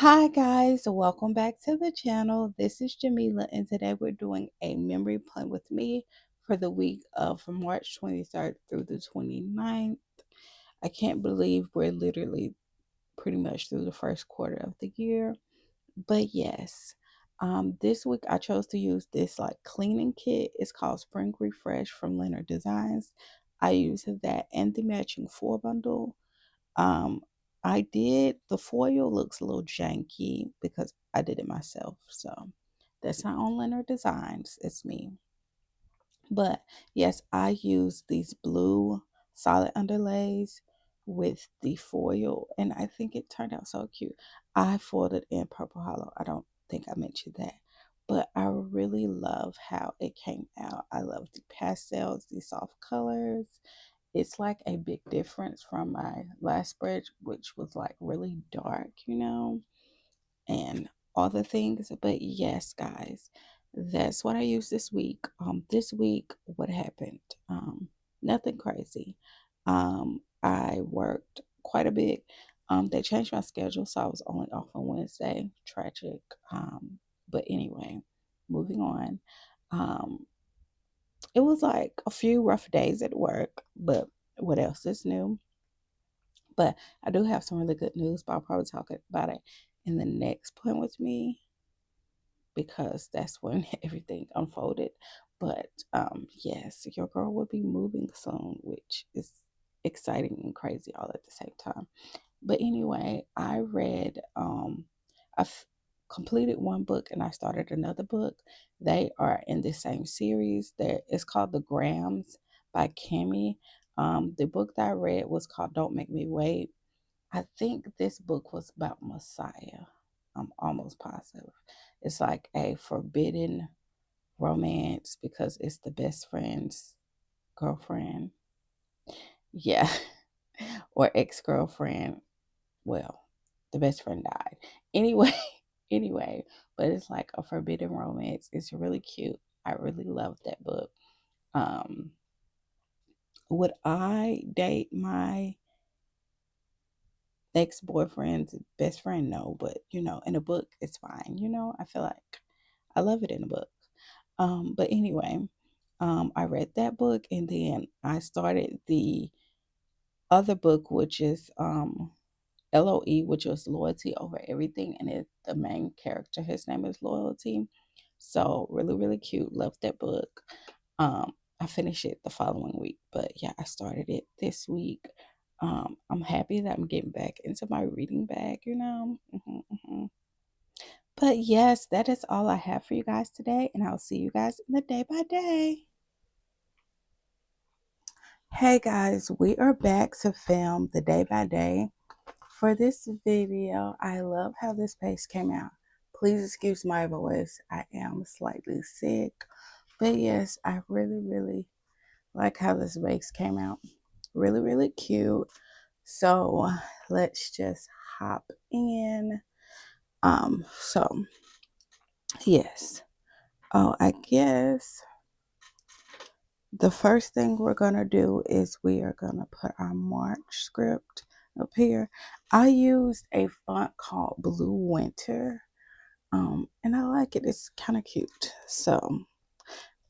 Hi guys, welcome back to the channel. This is Jamila, and today we're doing a memory plan with me for the week of from March 23rd through the 29th. I can't believe we're literally pretty much through the first quarter of the year. But yes, this week I chose to use this like cleaning kit. It's called Spring Refresh from LynnerDesigns. I use that and the matching 4 bundle. um, I did the foil looks a little janky because I did it myself. So that's not on LynnerDesigns, it's me. But yes, I use these blue solid underlays with the foil, and I think it turned out so cute. I foiled it in purple hollow. I don't think I mentioned that. But I really love how it came out. I love the pastels, the soft colors. It's like a big difference from my last spread, which was like really dark, and all the things. But yes, guys, that's what I used this week. This week, what happened? Nothing crazy. I worked quite a bit. They changed my schedule, so I was only off on Wednesday. Tragic. But anyway, moving on. Um, it was like a few rough days at work, but what else is new? But I do have some really good news, but I'll probably talk about it in the next point with me because that's when everything unfolded. But yes, your girl will be moving soon, which is exciting and crazy all at the same time. But anyway, I've completed one book and I started another book. They are in the same series. It's called The Grams by Kimmy. The book that I read was called Don't Make Me Wait. I think this book was about Messiah. I'm almost positive. It's like a forbidden romance because it's the best friend's girlfriend. Yeah. Or ex girlfriend. Well, the best friend died. Anyway, anyway, but it's like a forbidden romance. It's really cute. I really love that book. Um, would I date my ex boyfriend's best friend? No, but in a book, it's fine. I feel like I love it in a book. But anyway, I read that book and then I started the other book, which is LOE, which was Loyalty Over Everything, and the main character, his name is Loyalty. So really, really cute. Love that book. I finished it the following week, but yeah, I started it this week. I'm happy that I'm getting back into my reading bag. But yes, that is all I have for you guys today, and I'll see you guys in the day by day. Hey guys, we are back to film the day by day. For this video, I love how this paste came out. Please excuse my voice. I am slightly sick. But yes, I really, really like how this base came out. Really, really cute. So let's just hop in. So yes. Oh, I guess the first thing we're gonna do is we are gonna put our March script up here. I used a font called Blue Winter. And I like it. It's kind of cute. So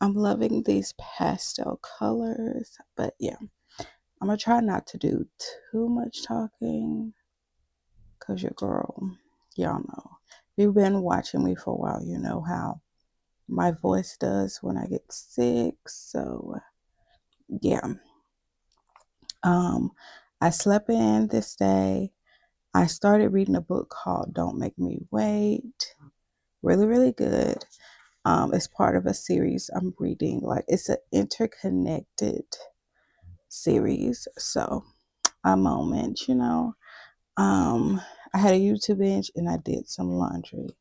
I'm loving these pastel colors. But yeah, I'm gonna try not to do too much talking because your girl, y'all know. If you've been watching me for a while, you know how my voice does when I get sick. So yeah. Um, I slept in this day. I started reading a book called Don't Make Me Wait. Really, really good. It's part of a series I'm reading. Like it's an interconnected series. So a moment. I had a YouTube binge and I did some laundry.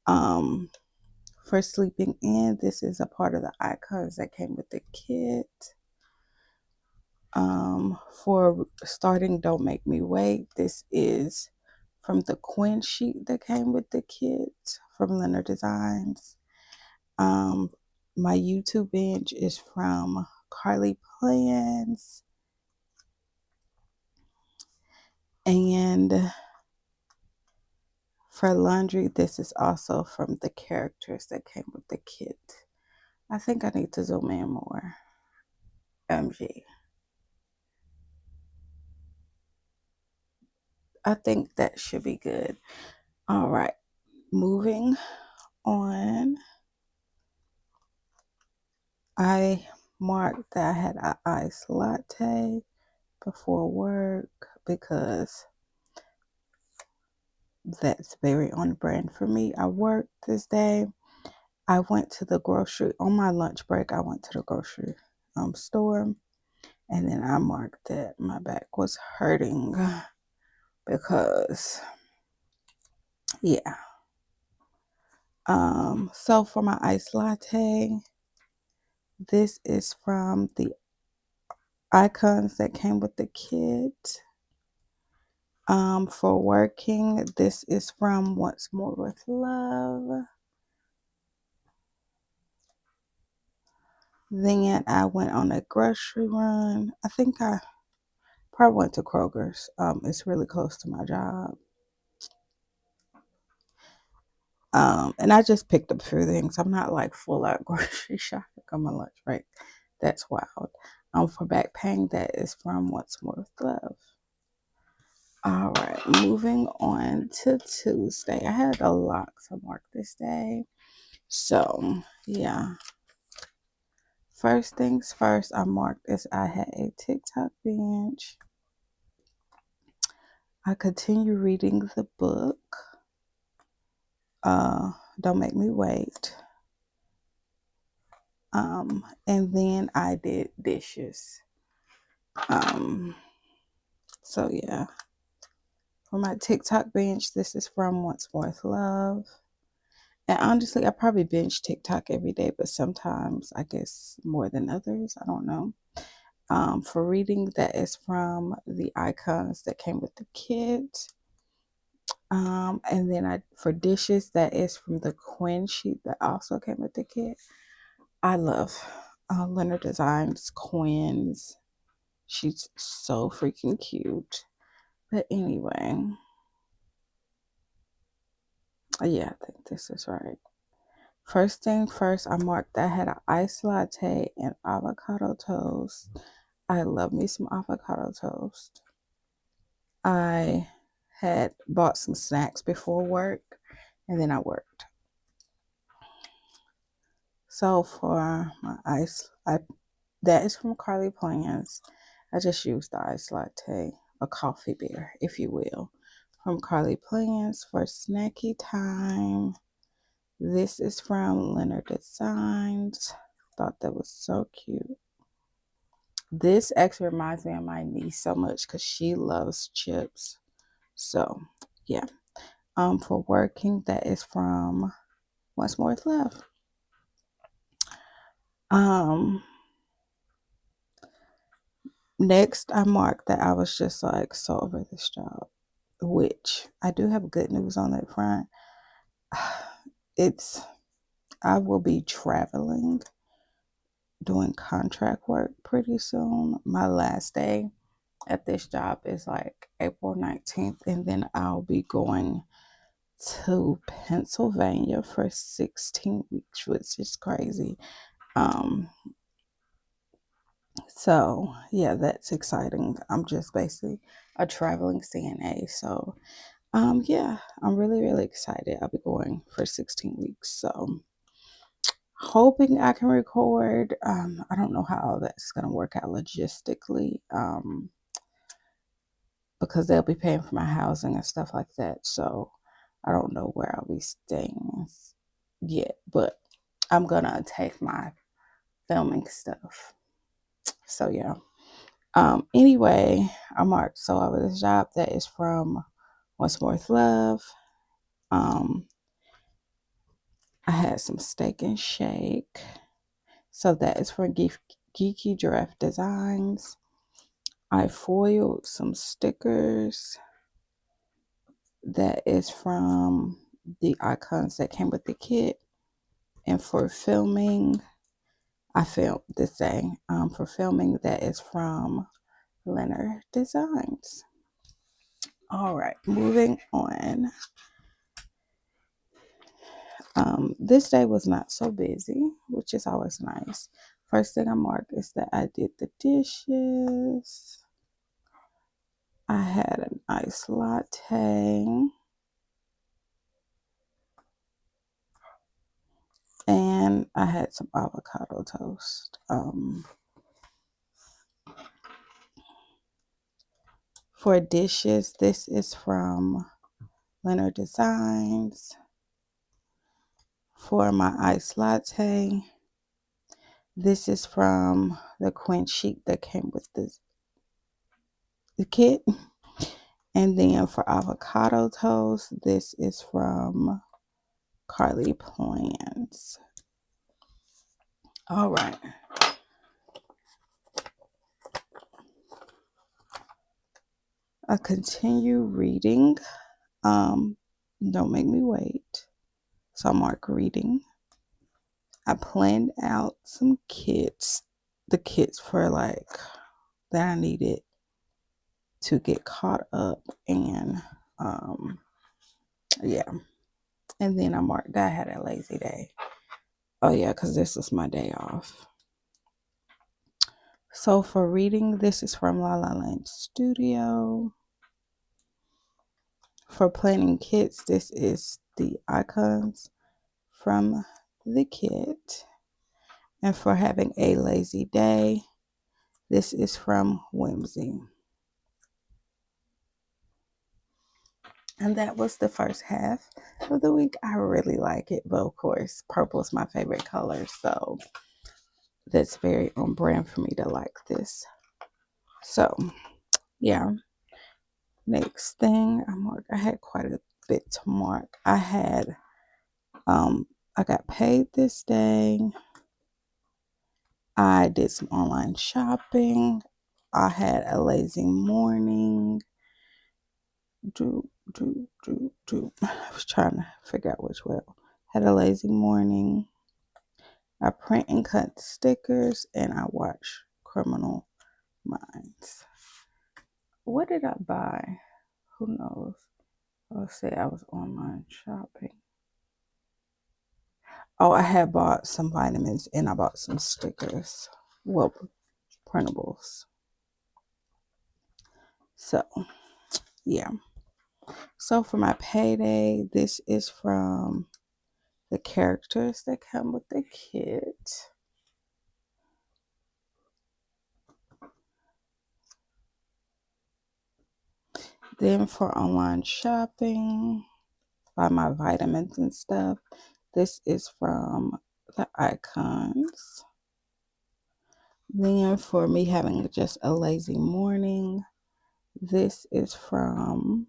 Um, for sleeping in, this is a part of the icons that came with the kit. For starting Don't Make Me Wait, this is from the Quinn sheet that came with the kit from LynnerDesigns. Um, my YouTube binge is from Carly Plans. And For laundry, this is also from the characters that came with the kit. I think I need to zoom in more. MG. I think that should be good. All right, moving on. I marked that I had an iced latte before work because that's very on brand for me. I worked this day. I went to the grocery on my lunch break. I went to the grocery store, and then I marked that my back was hurting because, yeah. So for my iced latte, this is from the icons that came with the kit. For working, this is from Once More with Love. Then I went on a grocery run. I think I probably went to Kroger's. It's really close to my job. And I just picked up a few things. I'm not like full out grocery shopping on my lunch break. That's wild. For back pain, that is from Once More with Love. All right, moving on to Tuesday. I had a lot to mark this day. So, yeah. First things first, I marked as I had a TikTok binge. I continue reading the book. Don't Make Me Wait. And then I did dishes. So yeah. For my TikTok binge, this is from Once More with Love. And honestly, I probably binge TikTok every day, but sometimes I guess more than others. I don't know. For reading, that is from the icons that came with the kit. And then for dishes, that is from the Quinn sheet that also came with the kit. I love LynnerDesigns Quinn's. She's so freaking cute. But anyway, yeah, I think this is right. First thing first, I marked that I had an iced latte and avocado toast. I love me some avocado toast. I had bought some snacks before work, and then I worked. So for my that is from Carly Plans. I just used the iced latte, a coffee beer, if you will, from Carly Plans for snacky time. This is from LynnerDesigns. Thought that was so cute. This actually reminds me of my niece so much because she loves chips. So yeah. For working, that is from Once More with Love. Next, I marked that I was just like so over this job, which I do have good news on that front. I will be traveling, doing contract work pretty soon. My last day at this job is like April 19th, and then I'll be going to Pennsylvania for 16 weeks, which is crazy. So yeah, that's exciting. I'm just basically a traveling CNA. So yeah, I'm really, really excited. I'll be going for 16 weeks. So hoping I can record. I don't know how that's gonna work out logistically. Because they'll be paying for my housing and stuff like that. So I don't know where I'll be staying yet, but I'm gonna take my filming stuff. So yeah. Anyway, I marked so over this job that is from Once More with Love. I had some steak and shake. So that is for Geeky Giraffe Designs. I foiled some stickers. That is from the icons that came with the kit. And for filming, I filmed this day. For filming, that is from LynnerDesigns. All right, moving on. This day was not so busy, which is always nice. First thing I marked is that I did the dishes. I had an iced latte. And I had some avocado toast. For dishes, this is from LynnerDesigns. For my iced latte, this is from the Quench sheet that came with the kit. And then for avocado toast, this is from LynnerDesigns. All right. I continue reading. Don't make me wait. So I mark reading. I planned out some kits, the kits for like that I needed to get caught up and yeah. And then I marked that I had a lazy day. Oh yeah, because this was my day off. So for reading, this is from La La Land Studio. For planning kits, this is the icons from the kit. And for having a lazy day, this is from Whimsy. And that was the first half of the week. I really like it, but of course, purple is my favorite color, so that's very on brand for me to like this. So, yeah. Next thing I marked, I had quite a bit to mark. I got paid this day. I did some online shopping. I had a lazy morning. I was trying to figure out which way. Had a lazy morning. I print and cut stickers, and I watch Criminal Minds. What did I buy? Who knows? I'll say I was online shopping. Oh, I had bought some vitamins and I bought some stickers. Well, printables. So, yeah. So for my payday, this is from the characters that come with the kit. Then for online shopping, buy my vitamins and stuff. This is from the icons. Then for me having just a lazy morning, this is from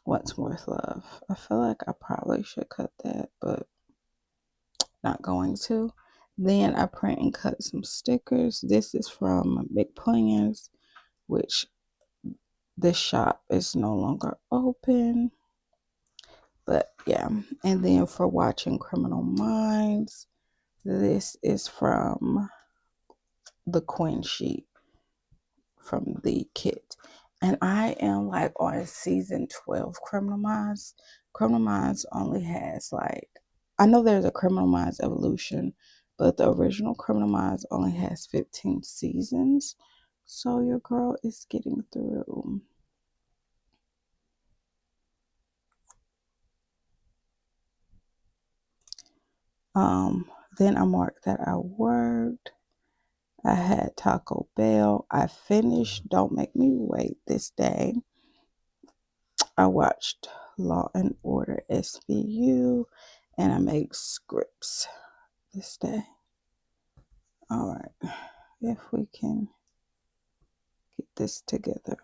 What's Worth Love. I feel like I probably should cut that, but not going to. Then I print and cut some stickers. This is from Big Plans, which this shop is no longer open. But yeah. And then for watching Criminal Minds, this is from the Quinn sheet from the kit. And I am like on season 12 Criminal Minds. Criminal Minds only has like, I know there's a Criminal Minds Evolution, but the original Criminal Minds only has 15 seasons. So your girl is getting through. Then I marked that I worked. I had Taco Bell. I finished Don't Make Me Wait this day. I watched Law and Order SVU and I made scripts this day. All right, if we can get this together.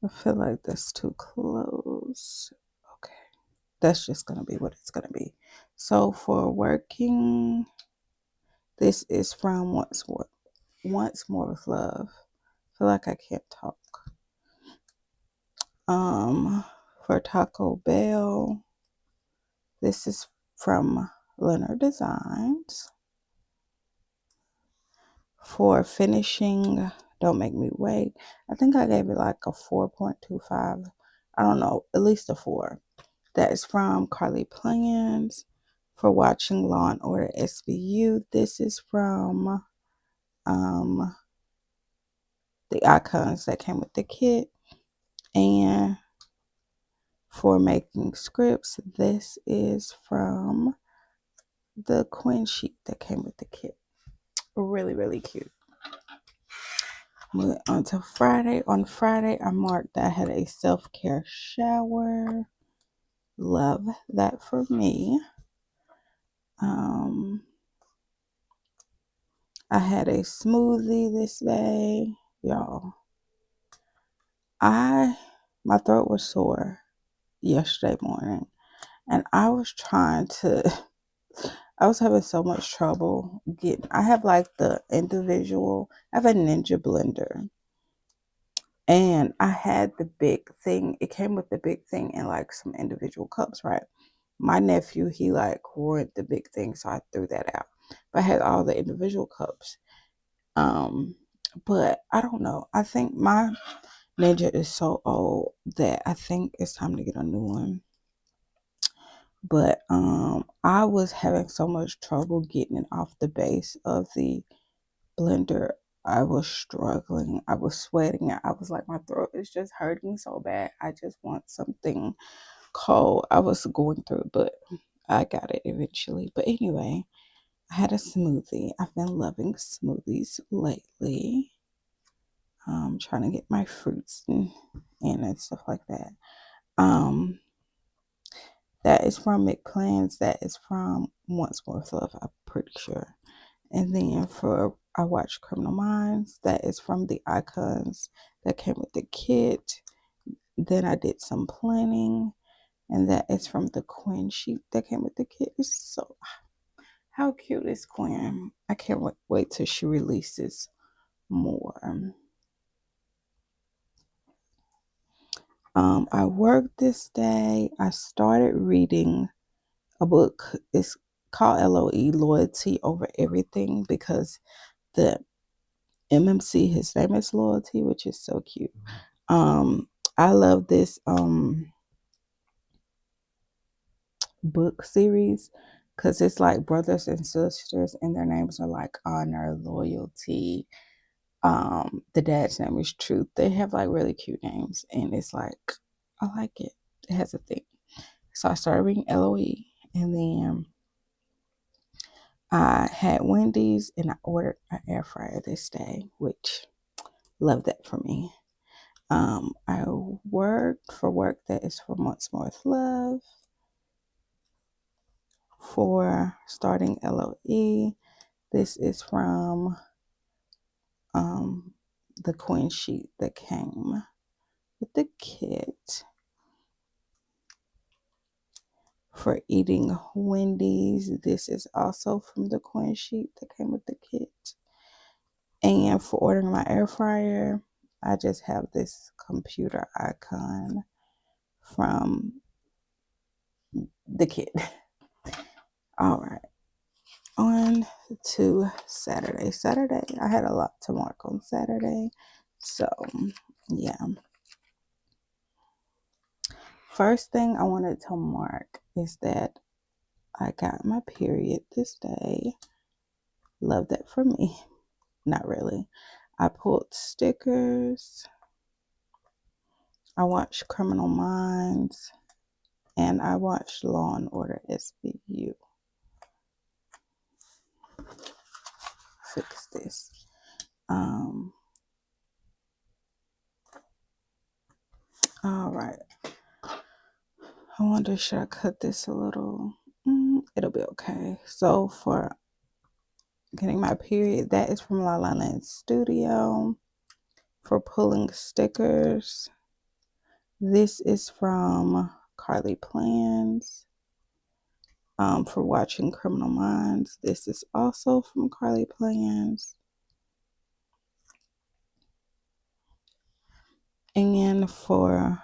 I feel like that's too close. Okay, that's just gonna be what it's gonna be. So for working, this is from Once More with Love. I feel like I can't talk. For Taco Bell, this is from LynnerDesigns. For finishing Don't Make Me Wait, I think I gave it like a 4.25. I don't know, at least a 4. That is from Carly Plans. For watching Law and Order SVU, this is from the icons that came with the kit. And for making scripts, this is from the Quinn sheet that came with the kit. Really, really cute. Moving on to Friday. On Friday, I marked that I had a self-care shower. Love that for me. I had a smoothie this day, y'all. My throat was sore yesterday morning, and I was having so much trouble I have like I have a Ninja blender, and I had the big thing. It came with the big thing and like some individual cups, right? My nephew, he like ruined the big thing, so I threw that out. But I had all the individual cups. But I don't know. I think my Ninja is so old that I think it's time to get a new one. But I was having so much trouble getting it off the base of the blender. I was struggling. I was sweating. I was like, my throat is just hurting so bad. I just want something cold. I was going through, but I got it eventually. But anyway, I had a smoothie. I've been loving smoothies lately. Trying to get my fruits in and stuff like that. That is from McPlans. That is from Once More with Love, I'm pretty sure. And then for I Watch Criminal Minds, that is from the icons that came with the kit. Then I did some planning, and that is from the Quinn sheet that came with the kit. It's so, how cute is Quinn? I can't wait till she releases more. I worked this day. I started reading a book. It's called LOE, Loyalty Over Everything, because the MMC, his name is Loyalty, which is so cute. I love this book series because it's like brothers and sisters, and their names are like Honor, Loyalty. The dad's name is Truth. They have like really cute names, and it's like I like it. It has a thing. So I started reading LOE, and then I had Wendy's, and I ordered an air fryer this day, which love that for me. I worked for work that is for Once More with Love. For starting LOE, this is from the Queen sheet that came with the kit. For eating Wendy's, this is also from the Queen sheet that came with the kit. And for ordering my air fryer, I just have this computer icon from the kit. All right. On to Saturday. I had a lot to mark on Saturday. So, yeah. First thing I wanted to mark is that I got my period this day. Love that for me. Not really. I pulled stickers. I watched Criminal Minds. And I watched Law and Order SVU. Fix this. All right. I wonder, should I cut this a little? It'll be okay. So for getting my period, that is from La La Land Studio. For pulling stickers, this is from Carly Plans. For watching Criminal Minds, this is also from Carly Plans. And for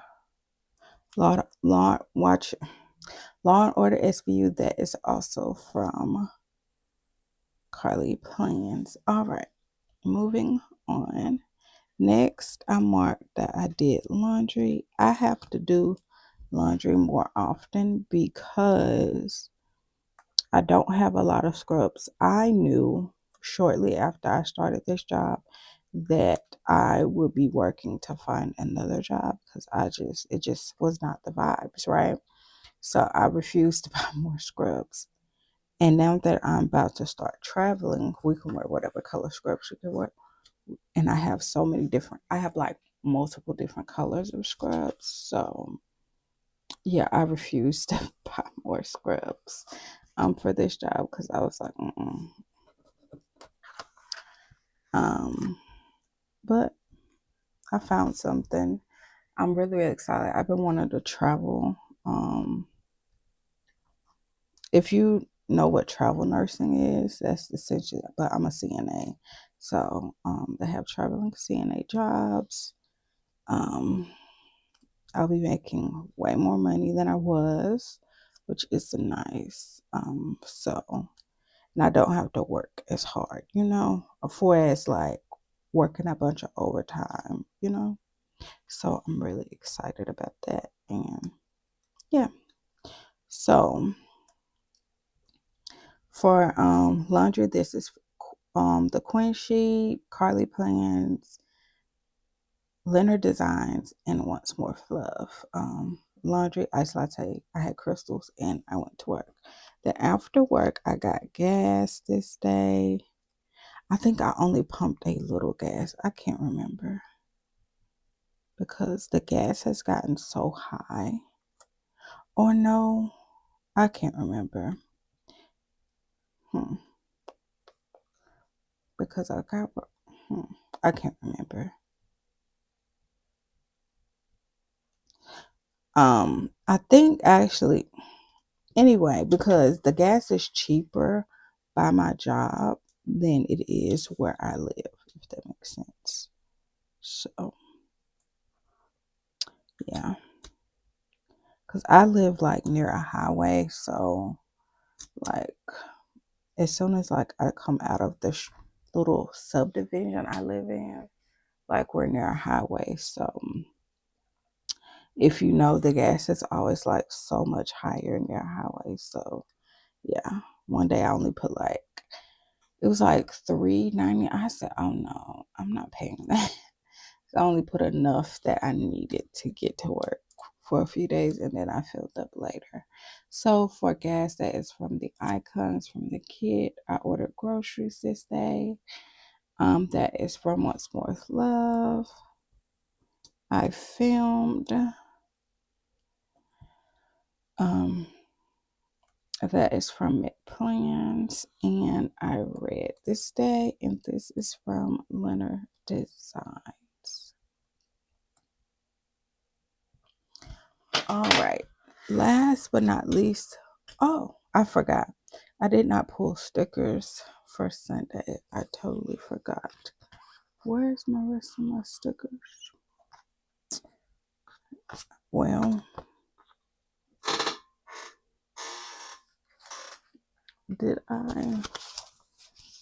Law and Order SVU, that is also from Carly Plans. All right, moving on. Next, I marked that I did laundry. I have to do laundry more often because I don't have a lot of scrubs. I knew shortly after I started this job that I would be working to find another job because it just was not the vibes, right? So I refused to buy more scrubs. And now that I'm about to start traveling, we can wear whatever color scrubs you can wear. And I have so many different, I have like multiple different colors of scrubs. So yeah, I refused to buy more scrubs for this job because I was like, but I found something. I'm really, really excited. I've been wanting to travel. If you know what travel nursing is, that's essentially, but I'm a CNA. So they have traveling CNA jobs. Um, I'll be making way more money than I was, which is nice. And I don't have to work as hard, for as like working a bunch of overtime, So I'm really excited about that. And yeah. So for laundry, this is the Queen Sheet, Carly Plans, LynnerDesigns, and Once More Fluff. Laundry, ice latte. I had crystals and I went to work. Then after work, I got gas this day. I think I only pumped a little gas. I can't remember because the gas has gotten so high. Or no, I can't remember. Because I can't remember. I think actually, anyway, because the gas is cheaper by my job than it is where I live, if that makes sense. So, yeah, because I live like near a highway, so like as soon as like I come out of the little subdivision I live in, like we're near a highway, so if you know, the gas is always like so much higher near a highway. So yeah, one day I only put like, it was like $3.90. I said, oh no, I'm not paying that. I only put enough that I needed to get to work for a few days, and then I filled up later. So for gas, that is from the icons from the kit. I ordered groceries this day. That is from Once More Love. I filmed. That is from Plans, and I read this day, and this is from LynnerDesigns. All right, last but not least, oh, I forgot. I did not pull stickers for Sunday. I totally forgot. Where's my rest of my stickers? Well, did I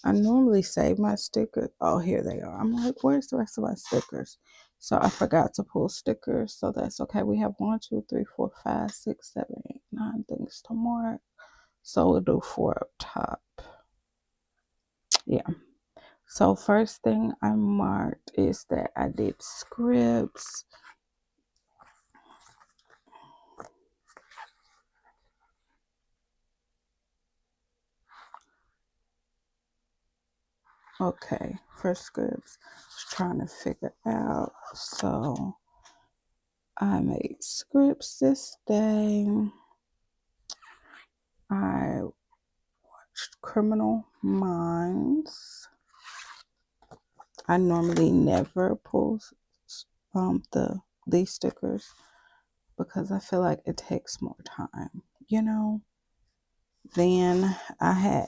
normally save my stickers. Oh, here they are. I'm like, where's the rest of my stickers? So I forgot to pull stickers. So that's okay. We have 1, 2, 3, 4, 5, 6, 7, 8, 9 things to mark. So we'll do 4 up top. Yeah. So first thing I marked is that I did scripts. Okay, for scripts, I was trying to figure out. So I made scripts this day. I watched Criminal Minds. I normally never pull these stickers because I feel like it takes more time, Then I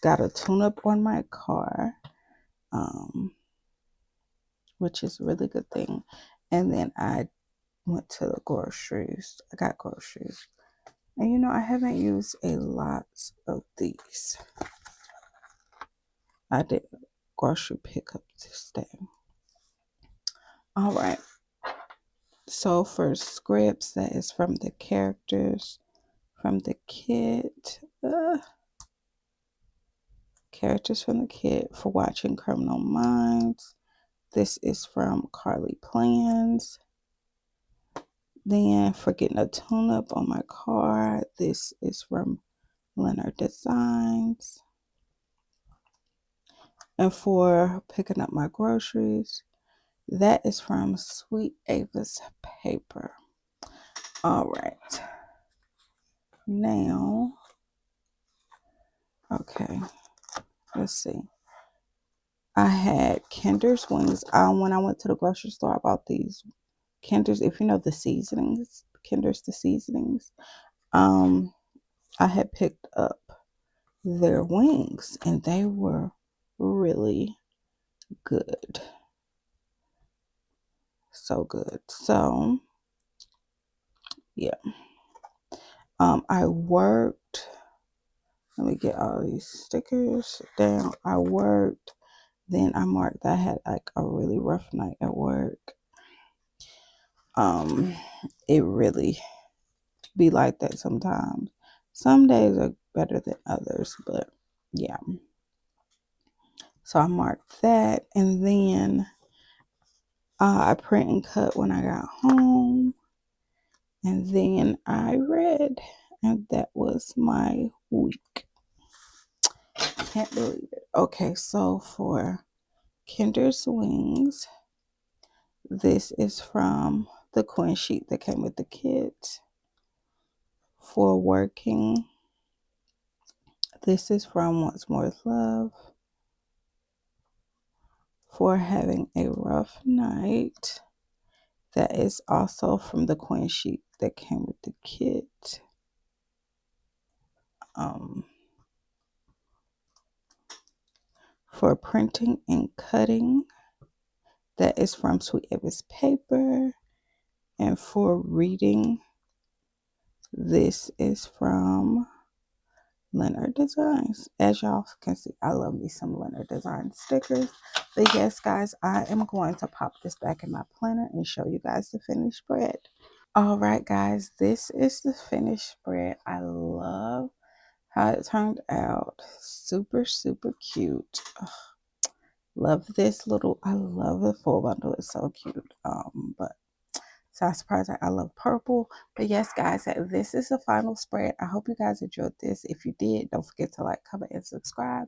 got a tune-up on my car, which is a really good thing. And then I went to the groceries. I got groceries. And you know, I haven't used a lot of these. I did grocery pickup this day. All right. So for scripts, that is from the characters from the kit. Characters from the kit for watching Criminal Minds. This is from Carly Plans. Then for getting a tune-up on my car, this is from LynnerDesigns. And for picking up my groceries, that is from Sweet Ava's Paper. All right. Now, okay, let's see. I had Kinder's Wings. When I went to the grocery store, I bought these Kinder's, if you know the seasonings, Kinder's the seasonings. I had picked up their wings and they were really good. So good. So yeah. I worked. Let me get all these stickers down. I worked. Then I marked that I had like a really rough night at work. It really be like that sometimes. Some days are better than others, but yeah. So I marked that, and then I print and cut when I got home, and then I read, and that was my week. Can't believe it. Okay, so for Kinder's Wings, this is from the coin sheet that came with the kit. For working, this is from Once More Love. For having a rough night, that is also from the coin sheet that came with the kit. For printing and cutting, that is from Sweet Ava's Paper. And for reading, this is from LynnerDesigns. As y'all can see, I love me some LynnerDesigns stickers. But yes, guys, I am going to pop this back in my planner and show you guys the finished spread. All right, guys, this is the finished spread. I love how it turned out. Super, super cute. Ugh, love this little, I love the full bundle. It's so cute. But so I'm surprised I love purple. But yes, guys, this is the final spread. I hope you guys enjoyed this. If you did, don't forget to like, comment, and subscribe.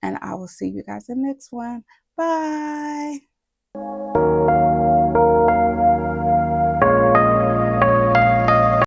And I will see you guys in the next one. Bye.